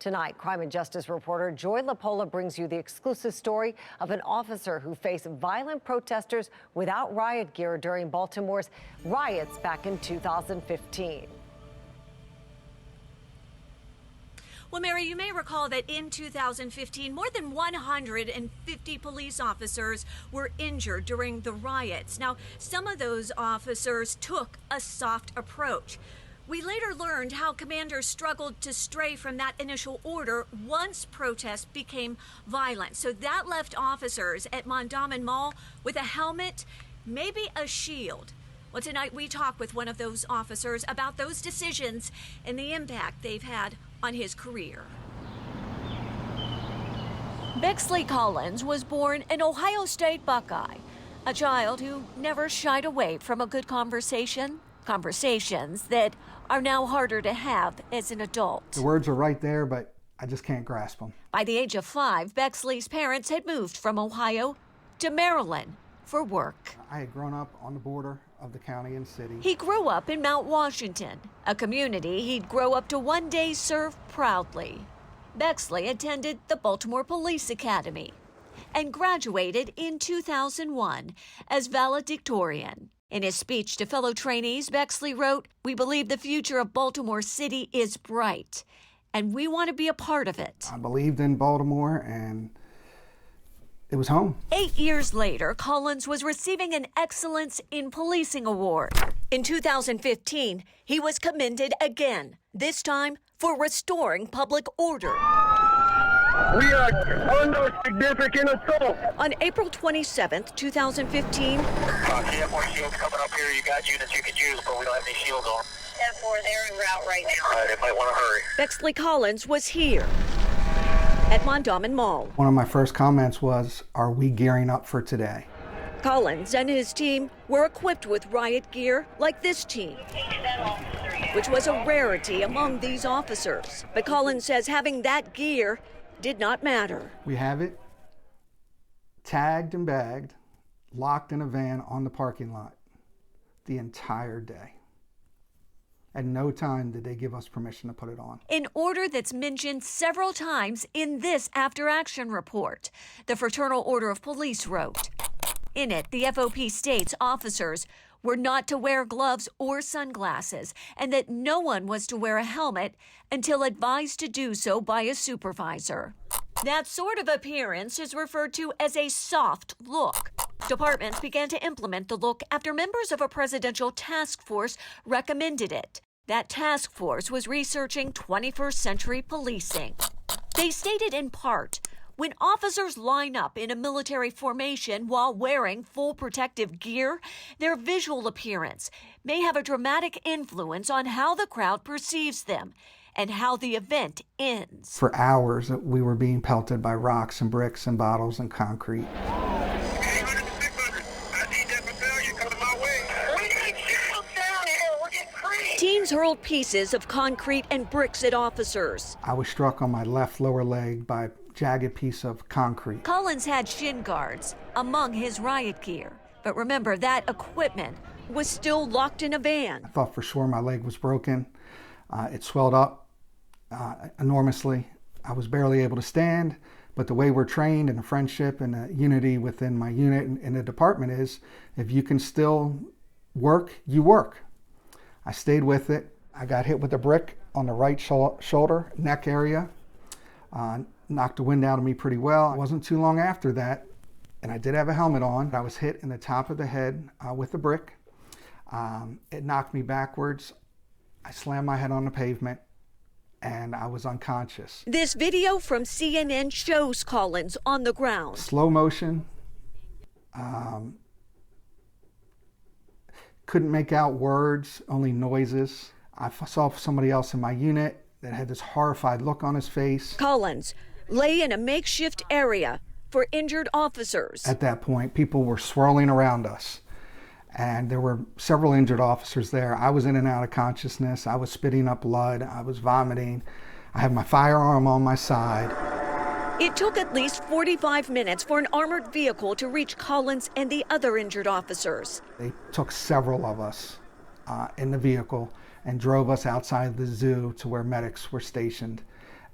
Tonight, crime and justice reporter Joy Lepola brings you the exclusive story of an officer who faced violent protesters without riot gear during Baltimore's riots back in 2015. Well, Mary, you may recall that in 2015, more than 150 police officers were injured during the riots. Now, some of those officers took a soft approach. We later learned how commanders struggled to stray from that initial order once protests became violent. So that left officers at Mondawmin Mall with a helmet, maybe a shield. Well, tonight we talk with one of those officers about those decisions and the impact they've had on his career. Bexley Collins was born an Ohio State Buckeye, a child who never shied away from a good conversation, conversations that are now harder to have as an adult. The words are right there, but I just can't grasp them. By the age of 5, Bexley's parents had moved from Ohio to Maryland for work. I had grown up on the border of the county and city. He grew up in Mount Washington, a community he'd grow up to one day serve proudly. Bexley attended the Baltimore Police Academy and graduated in 2001 as valedictorian. In his speech to fellow trainees, Bexley wrote, "We believe the future of Baltimore City is bright, and we want to be a part of it." I believed in Baltimore, and it was home. 8 years later, Collins was receiving an Excellence in Policing award. In 2015, he was commended again, this time for restoring public order. We are under significant assault. On April 27th, 2015, More shields coming up here. You got units you could use, but we don't have any shields on. 10-4, they're en route right now. All right, they might want to hurry. Bexley Collins was here at Mondawmin Mall. One of my first comments was, "Are we gearing up for today?" Collins and his team were equipped with riot gear like this team, which was a rarity among these officers. But Collins says having that gear did not matter. We have it tagged and bagged, locked in a van on the parking lot the entire day. At no time did they give us permission to put it on. An order that's mentioned several times in this after-action report, the Fraternal Order of Police wrote. In it, the FOP states officers were not to wear gloves or sunglasses, and that no one was to wear a helmet until advised to do so by a supervisor. That sort of appearance is referred to as a soft look. Departments began to implement the look after members of a presidential task force recommended it. That task force was researching 21st century policing. They stated in part, when officers line up in a military formation while wearing full protective gear, their visual appearance may have a dramatic influence on how the crowd perceives them and how the event ends. For hours, we were being pelted by rocks and bricks and bottles and concrete. 800 to 600. I need that battalion coming my way. We need shields down here. We're getting crazy. Teens hurled pieces of concrete and bricks at officers. I was struck on my left lower leg by a jagged piece of concrete. Collins had shin guards among his riot gear. But remember, that equipment was still locked in a van. I thought for sure my leg was broken. It swelled up enormously. I was barely able to stand, but the way we're trained and the friendship and the unity within my unit and the department is, if you can still work, you work. I stayed with it. I got hit with a brick on the right shoulder, neck area. Knocked the wind out of me pretty well. It wasn't too long after that, and I did have a helmet on. I was hit in the top of the head with a brick. It knocked me backwards. I slammed my head on the pavement, and I was unconscious. This video from CNN shows Collins on the ground. Slow motion. Couldn't make out words, only noises. I saw somebody else in my unit that had this horrified look on his face. Collins lay in a makeshift area for injured officers. At that point, people were swirling around us, and there were several injured officers there. I was in and out of consciousness. I was spitting up blood. I was vomiting. I had my firearm on my side. It took at least 45 minutes for an armored vehicle to reach Collins and the other injured officers. They took several of us in the vehicle and drove us outside the zoo to where medics were stationed.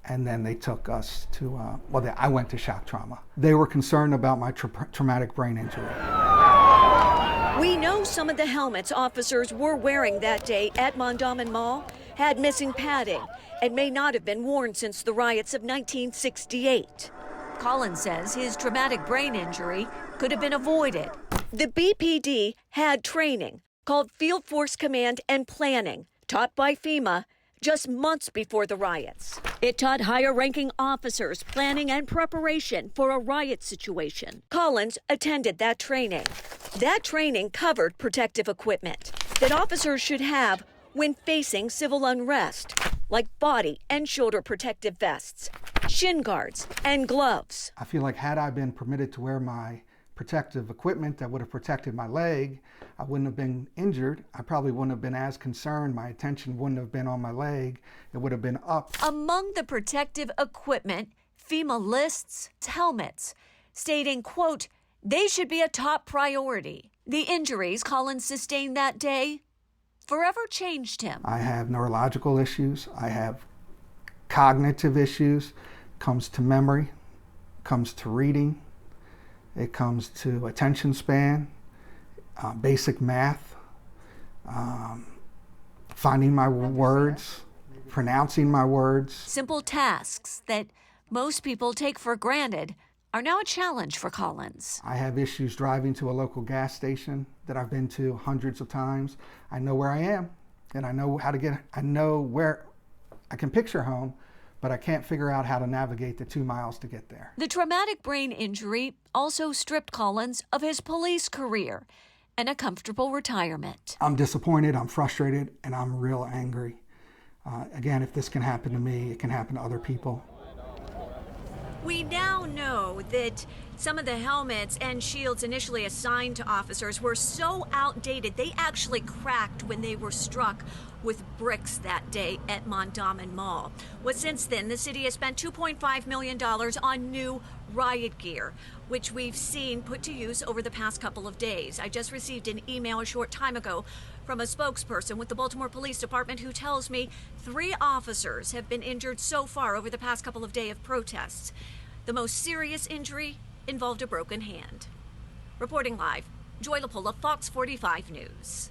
And then they took us to, I went to shock trauma. They were concerned about my traumatic brain injury. We know some of the helmets officers were wearing that day at Mondawmin Mall had missing padding and may not have been worn since the riots of 1968. Collins says his traumatic brain injury could have been avoided. The BPD had training called Field Force Command and Planning, taught by FEMA, just months before the riots. It taught higher-ranking officers planning and preparation for a riot situation. Collins attended that training. That training covered protective equipment that officers should have when facing civil unrest, like body and shoulder protective vests, shin guards, and gloves. I feel like had I been permitted to wear my protective equipment that would have protected my leg, I wouldn't have been injured. I probably wouldn't have been as concerned. My attention wouldn't have been on my leg. It would have been up. Among the protective equipment, FEMA lists helmets, stating, quote, they should be a top priority. The injuries Collins sustained that day forever changed him. I have neurological issues. I have cognitive issues. Comes to memory, comes to reading. It comes to attention span, basic math, finding my words, pronouncing my words. Simple tasks that most people take for granted are now a challenge for Collins. I have issues driving to a local gas station that I've been to hundreds of times. I know where I am, and I know how to get, I know where, I can picture home, but I can't figure out how to navigate the 2 miles to get there. The traumatic brain injury also stripped Collins of his police career and a comfortable retirement. I'm disappointed, I'm frustrated, and I'm real angry. Again, if this can happen to me, it can happen to other people. We now know that some of the helmets and shields initially assigned to officers were so outdated they actually cracked when they were struck with bricks that day at Mondawmin Mall. Well, since then, the city has spent $2.5 million on new riot gear, which we've seen put to use over the past couple of days. I just received an email a short time ago from a spokesperson with the Baltimore Police Department who tells me 3 officers have been injured so far over the past couple of days of protests. The most serious injury involved a broken hand. Reporting live, Joy Lepola, Fox 45 News.